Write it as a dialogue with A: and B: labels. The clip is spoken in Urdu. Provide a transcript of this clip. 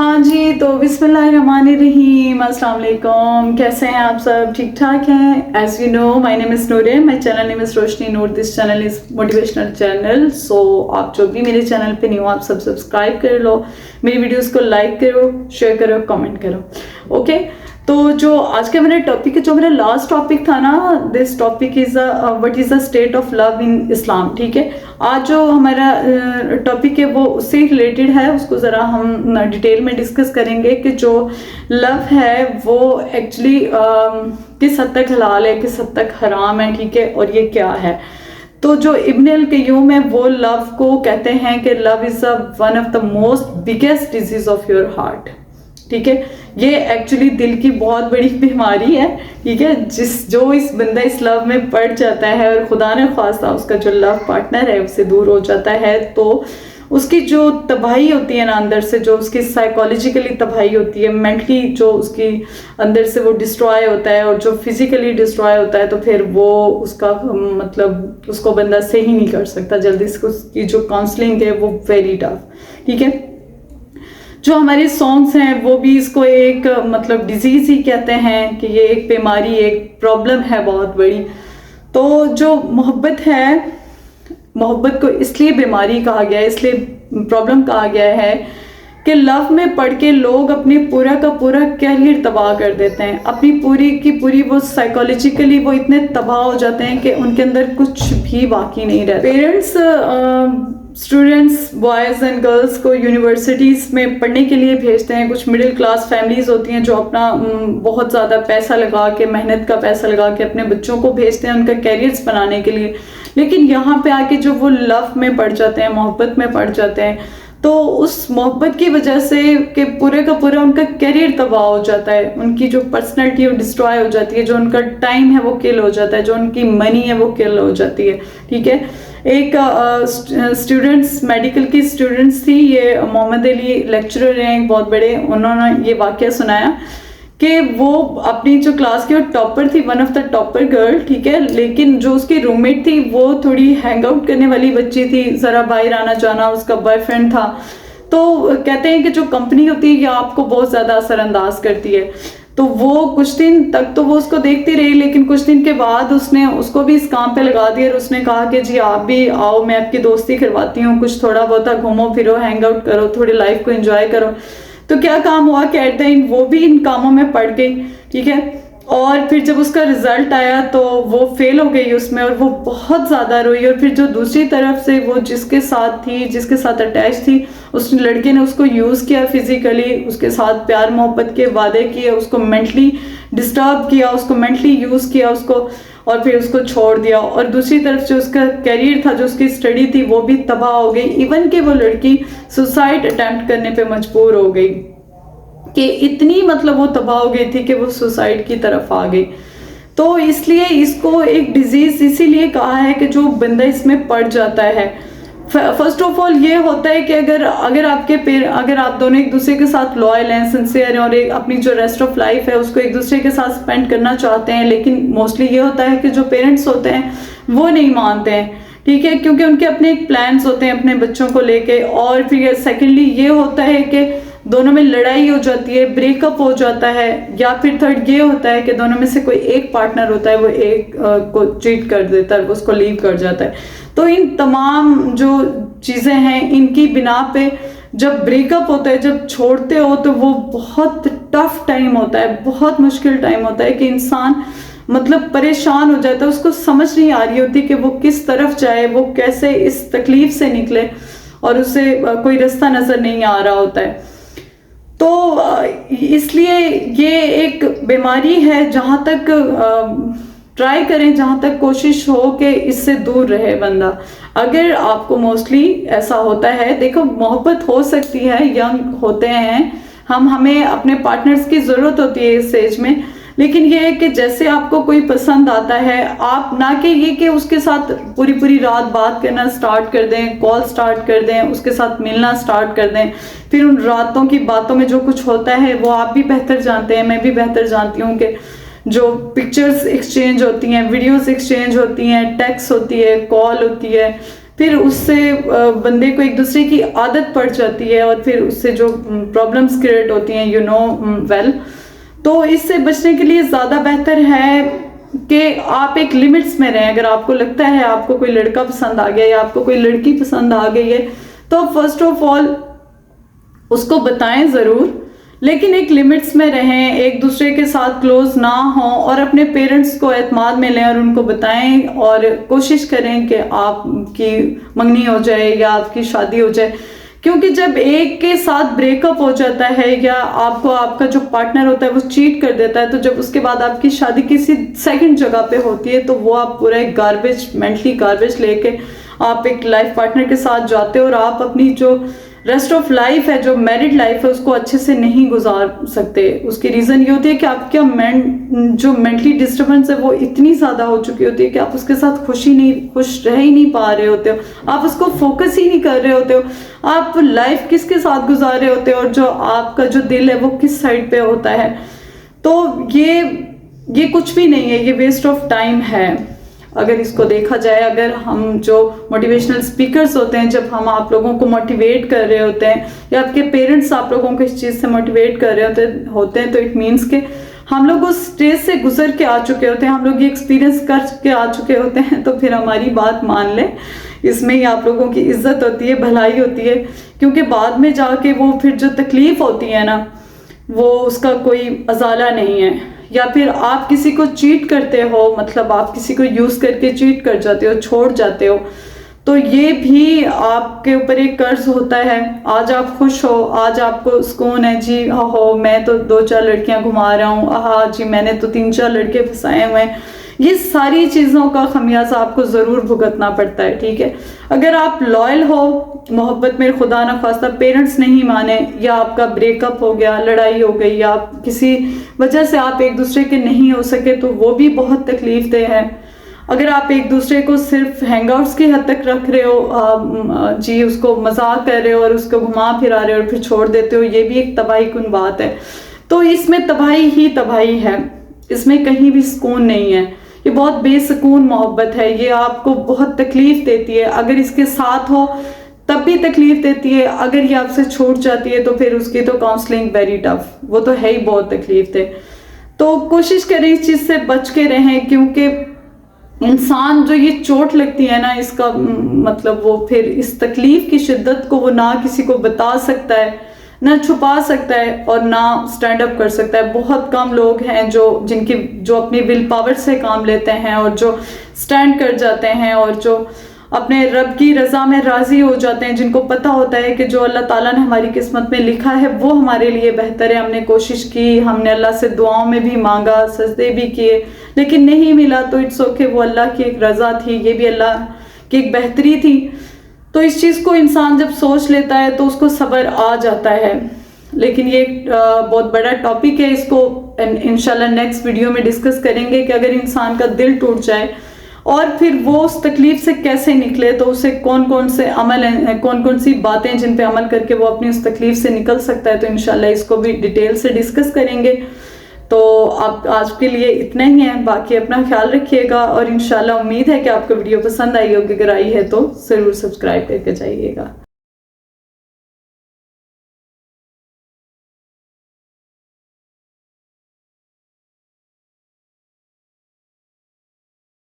A: ہاں جی، تو بسم اللہ الرحمن الرحیم، السلام علیکم. کیسے ہیں آپ سب؟ ٹھیک ٹھاک ہیں؟ As you know my name is Noor, my channel name is Roshni Noor. This channel is motivational channel. So آپ جو بھی میرے چینل پہ نیو آپ سب سبسکرائب کر لو، میری ویڈیوز کو لائک کرو، شیئر کرو، کامنٹ کرو. اوکے، تو جو آج کا میرا ٹاپک ہے، جو میرا لاسٹ ٹاپک تھا نا، this topic is what is the state of love in Islam. ٹھیک ہے، آج جو ہمارا ٹاپک ہے وہ اس سے ریلیٹڈ ہے. اس کو ذرا ہم ڈیٹیل میں ڈسکس کریں گے کہ جو لو ہے وہ ایکچولی کس حد تک حلال ہے، کس حد تک حرام ہے. ٹھیک ہے، اور یہ کیا ہے. تو جو ابن القیم ہے وہ لو کو کہتے ہیں کہ love is one of the most biggest disease of your heart. ٹھیک ہے، یہ ایکچولی دل کی بہت بڑی بیماری ہے. ٹھیک ہے، جو اس بندہ اس لو میں پڑ جاتا ہے اور خدا نے خواستہ اس کا جو لو پارٹنر ہے اس سے دور ہو جاتا ہے، تو اس کی جو تباہی ہوتی ہے نا اندر سے، جو اس کی سائیکولوجیکلی تباہی ہوتی ہے، مینٹلی جو اس کی اندر سے وہ ڈسٹرائے ہوتا ہے، اور جو فزیکلی ڈسٹرائے ہوتا ہے، تو پھر وہ اس کا مطلب اس کو بندہ صحیح نہیں کر سکتا جلدی سے. اس کی جو کاؤنسلنگ ہے وہ ویری ٹف. ٹھیک ہے، جو ہمارے سانگس ہیں وہ بھی اس کو ایک مطلب ڈیزیز ہی کہتے ہیں کہ یہ ایک بیماری، ایک پرابلم ہے بہت بڑی. تو جو محبت ہے، محبت کو اس لیے بیماری کہا گیا ہے، اس لیے پرابلم کہا گیا ہے کہ لو میں پڑھ کے لوگ اپنی پورا کا پورا کیریئر تباہ کر دیتے ہیں. اپنی پوری کی پوری وہ سائیکولوجیکلی وہ اتنے تباہ ہو جاتے ہیں کہ ان کے اندر کچھ بھی باقی نہیں رہتا. Parents students boys and girls کو یونیورسٹیز میں پڑھنے کے لیے بھیجتے ہیں. کچھ مڈل کلاس فیملیز ہوتی ہیں جو اپنا بہت زیادہ پیسہ لگا کے، محنت کا پیسہ لگا کے اپنے بچوں کو بھیجتے ہیں ان کا کیریئرز بنانے کے لیے. لیکن یہاں پہ آ کے جو وہ لو میں پڑ جاتے ہیں، محبت میں پڑ جاتے ہیں، تو اس محبت کی وجہ سے کہ پورے کا پورا ان کا کیریئر تباہ ہو جاتا ہے، ان کی جو پرسنالٹی وہ ڈسٹرائے ہو جاتی ہے، جو ان کا ٹائم ہے وہ کل ہو جاتا ہے، جو ان کی منی ہے وہ کل ہو جاتی ہے. ٹھیک ہے، ایک اسٹوڈنٹس میڈیکل کی اسٹوڈنٹس تھی، یہ محمد علی لیکچرر ہیں ایک بہت بڑے، انہوں نے یہ واقعہ سنایا کہ وہ اپنی جو کلاس کی وہ ٹاپر تھی، one of the topper girl. ٹھیک ہے، لیکن جو اس کی روم میٹ تھی وہ تھوڑی ہینگ آؤٹ کرنے والی بچی تھی، ذرا باہر آنا جانا، اس کا بوائے فرینڈ تھا. تو کہتے ہیں کہ جو کمپنی ہوتی ہے یہ آپ کو بہت زیادہ اثر انداز کرتی ہے. تو وہ کچھ دن تک تو وہ اس کو دیکھتی رہی، لیکن کچھ دن کے بعد اس نے اس کو بھی اس کام پہ لگا دیا، اور اس نے کہا کہ جی آپ بھی آؤ، میں آپ کی دوستی کرواتی ہوں، کچھ تھوڑا بہت گھومو پھرو، ہینگ آؤٹ کرو، تھوڑی لائف کو انجوائے کرو. تو کیا کام ہوا کہ ایٹ دا اینڈ وہ بھی ان کاموں میں پڑ گئی. ٹھیک ہے، اور پھر جب اس کا رزلٹ آیا تو وہ فیل ہو گئی اس میں، اور وہ بہت زیادہ روئی. اور پھر جو دوسری طرف سے وہ جس کے ساتھ تھی، جس کے ساتھ اٹیچ تھی، اس لڑکے نے اس کو یوز کیا فزیکلی، اس کے ساتھ پیار محبت کے وعدے کیے، اس کو مینٹلی ڈسٹرب کیا، اس کو مینٹلی یوز کیا اس کو، اور پھر اس کو چھوڑ دیا. اور دوسری طرف جو اس کا کیریئر تھا، جو اس کی اسٹڈی تھی، وہ بھی تباہ ہو گئی. ایون کہ وہ لڑکی سوسائڈ اٹیمپٹ کرنے پہ مجبور ہو گئی، کہ اتنی مطلب وہ تباہ ہو گئی تھی کہ وہ سوسائڈ کی طرف آ گئی. تو اس لیے اس کو ایک ڈیزیز اسی لیے کہا ہے کہ جو بندہ اس میں پڑ جاتا ہے. فرسٹ آف آل یہ ہوتا ہے کہ اگر آپ دونوں ایک دوسرے کے ساتھ لوئل ہیں، سنسیئر ہیں، اور اپنی جو ریسٹ آف لائف ہے اس کو ایک دوسرے کے ساتھ سپینڈ کرنا چاہتے ہیں، لیکن موسٹلی یہ ہوتا ہے کہ جو پیرنٹس ہوتے ہیں وہ نہیں مانتے ہیں. ٹھیک ہے، کیونکہ ان کے اپنے ایک پلانس ہوتے ہیں اپنے بچوں کو لے کے. اور پھر سیکنڈلی یہ ہوتا ہے کہ دونوں میں لڑائی ہو جاتی ہے، بریک اپ ہو جاتا ہے، یا پھر تھرڈ یہ ہوتا ہے کہ دونوں میں سے کوئی ایک پارٹنر ہوتا ہے وہ ایک کو چیٹ کر دیتا ہے، اس کو لیو کر جاتا ہے. تو ان تمام جو چیزیں ہیں ان کی بنا پہ جب بریک اپ ہوتا ہے، جب چھوڑتے ہو، تو وہ بہت ٹف ٹائم ہوتا ہے، بہت مشکل ٹائم ہوتا ہے کہ انسان مطلب پریشان ہو جاتا ہے. اس کو سمجھ نہیں آ رہی ہوتی کہ وہ کس طرف جائے، وہ کیسے اس تکلیف سے نکلے، اور اسے کوئی رستہ نظر نہیں آ رہا ہوتا ہے. تو اس لیے یہ ایک بیماری ہے. جہاں تک ٹرائی کریں، جہاں تک کوشش ہو کہ اس سے دور رہے بندہ. اگر آپ کو موسٹلی ایسا ہوتا ہے، دیکھو محبت ہو سکتی ہے، ینگ ہوتے ہیں ہمیں اپنے پارٹنرز کی ضرورت ہوتی ہے اس ایج میں. لیکن یہ ہے کہ جیسے آپ کو کوئی پسند آتا ہے، آپ نہ کہ یہ کہ اس کے ساتھ پوری رات بات کرنا سٹارٹ کر دیں، کال سٹارٹ کر دیں، اس کے ساتھ ملنا سٹارٹ کر دیں. پھر ان راتوں کی باتوں میں جو کچھ ہوتا ہے وہ آپ بھی بہتر جانتے ہیں، میں بھی بہتر جانتی ہوں، کہ جو پکچرز ایکسچینج ہوتی ہیں، ویڈیوز ایکسچینج ہوتی ہیں، ٹیکس ہوتی ہے، کال ہوتی ہے، پھر اس سے بندے کو ایک دوسرے کی عادت پڑ جاتی ہے اور پھر اس سے جو پرابلمس کریٹ ہوتی ہیں یو نو ویل. تو اس سے بچنے کے لیے زیادہ بہتر ہے کہ آپ ایک لمٹس میں رہیں. اگر آپ کو لگتا ہے آپ کو کوئی لڑکا پسند آ گیا یا آپ کو کوئی لڑکی پسند آ گئی ہے تو فرسٹ آف آل اس کو بتائیں ضرور, لیکن ایک لمٹس میں رہیں, ایک دوسرے کے ساتھ کلوز نہ ہوں اور اپنے پیرنٹس کو اعتماد میں لیں اور ان کو بتائیں اور کوشش کریں کہ آپ کی منگنی ہو جائے یا آپ کی شادی ہو جائے. کیونکہ جب ایک کے ساتھ بریک اپ ہو جاتا ہے یا آپ کو آپ کا جو پارٹنر ہوتا ہے وہ چیٹ کر دیتا ہے, تو جب اس کے بعد آپ کی شادی کسی سیکنڈ جگہ پہ ہوتی ہے تو وہ آپ پورا ایک گاربیج, مینٹلی گاربیج لے کے آپ ایک لائف پارٹنر کے ساتھ جاتے ہو اور آپ اپنی جو ریسٹ آف لائف ہے, جو میرڈ لائف ہے, اس کو اچھے سے نہیں گزار سکتے. اس کی ریزن یہ ہوتی ہے کہ آپ کا جو مینٹلی ڈسٹربنس ہے وہ اتنی زیادہ ہو چکی ہوتی ہے کہ آپ اس کے ساتھ خوش رہ ہی نہیں پا رہے ہوتے ہو, آپ اس کو فوکس ہی نہیں کر رہے ہوتے ہو, آپ لائف کس کے ساتھ گزار رہے ہوتے ہو اور جو آپ کا جو دل ہے وہ کس سائڈ پہ ہوتا ہے. تو یہ کچھ بھی نہیں ہے, یہ ویسٹ آف ٹائم ہے اگر اس کو دیکھا جائے. اگر ہم جو موٹیویشنل اسپیکرز ہوتے ہیں, جب ہم آپ لوگوں کو موٹیویٹ کر رہے ہوتے ہیں یا آپ کے پیرنٹس آپ لوگوں کو اس چیز سے موٹیویٹ کر رہے ہوتے ہیں تو اٹ مینس کہ ہم لوگ اس اسٹیج سے گزر کے آ چکے ہوتے ہیں, ہم لوگ یہ ایکسپیرینس کر کے آ چکے ہوتے ہیں, تو پھر ہماری بات مان لیں. اس میں ہی آپ لوگوں کی عزت ہوتی ہے, بھلائی ہوتی ہے, کیونکہ بعد میں جا کے وہ پھر جو تکلیف ہوتی ہے نا وہ اس کا کوئی ازالہ نہیں ہے. یا پھر آپ کسی کو چیٹ کرتے ہو, مطلب آپ کسی کو یوز کر کے چیٹ کر جاتے ہو, چھوڑ جاتے ہو, تو یہ بھی آپ کے اوپر ایک قرض ہوتا ہے. آج آپ خوش ہو, آج آپ کو سکون ہے, جی ہو میں تو 2-4 لڑکیاں گھما رہا ہوں, ہاں جی میں نے تو 3-4 لڑکے پھنسائے ہوئے ہیں, یہ ساری چیزوں کا خمیازہ آپ کو ضرور بھگتنا پڑتا ہے. ٹھیک ہے, اگر آپ لائل ہو, محبت میں خدا نہ خواستہ پیرنٹس نہیں مانے یا آپ کا بریک اپ ہو گیا, لڑائی ہو گئی یا آپ کسی وجہ سے آپ ایک دوسرے کے نہیں ہو سکے, تو وہ بھی بہت تکلیف دہ ہے. اگر آپ ایک دوسرے کو صرف ہینگ آؤٹس کی حد تک رکھ رہے ہو, جی اس کو مذاق کر رہے ہو اور اس کو گھما پھرا رہے ہو اور پھر چھوڑ دیتے ہو, یہ بھی ایک تباہی کن بات ہے. تو اس میں تباہی ہی تباہی ہے, اس میں کہیں بھی سکون نہیں ہے. یہ بہت بے سکون محبت ہے, یہ آپ کو بہت تکلیف دیتی ہے. اگر اس کے ساتھ ہو تب بھی تکلیف دیتی ہے, اگر یہ آپ سے چھوٹ جاتی ہے تو پھر اس کی تو کاؤنسلنگ ویری ٹف, وہ تو ہے ہی بہت تکلیف دے. تو کوشش کریں اس چیز سے بچ کے رہیں, کیونکہ انسان جو یہ چوٹ لگتی ہے نا, اس کا مطلب وہ پھر اس تکلیف کی شدت کو وہ نہ کسی کو بتا سکتا ہے, نہ چھپا سکتا ہے اور نہ سٹینڈ اپ کر سکتا ہے. بہت کم لوگ ہیں جو اپنی ول پاور سے کام لیتے ہیں اور جو سٹینڈ کر جاتے ہیں اور جو اپنے رب کی رضا میں راضی ہو جاتے ہیں, جن کو پتہ ہوتا ہے کہ جو اللہ تعالیٰ نے ہماری قسمت میں لکھا ہے وہ ہمارے لیے بہتر ہے. ہم نے کوشش کی, ہم نے اللہ سے دعاؤں میں بھی مانگا, سجدے بھی کیے, لیکن نہیں ملا, تو اٹس اوکے, وہ اللہ کی ایک رضا تھی, یہ بھی اللہ کی ایک بہتری تھی. تو اس چیز کو انسان جب سوچ لیتا ہے تو اس کو صبر آ جاتا ہے. لیکن یہ ایک بہت بڑا ٹاپک ہے, اس کو انشاءاللہ نیکسٹ ویڈیو میں ڈسکس کریں گے کہ اگر انسان کا دل ٹوٹ جائے اور پھر وہ اس تکلیف سے کیسے نکلے, تو اسے کون کون سی باتیں جن پہ عمل کر کے وہ اپنی اس تکلیف سے نکل سکتا ہے. تو انشاءاللہ اس کو بھی ڈیٹیل سے ڈسکس کریں گے. تو آپ آج کے لیے اتنا ہی ہے, باقی اپنا خیال رکھیے گا, اور انشاءاللہ امید ہے کہ آپ کو ویڈیو پسند آئی ہوگی. اگر آئی ہے تو ضرور سبسکرائب کر کے جائیے گا.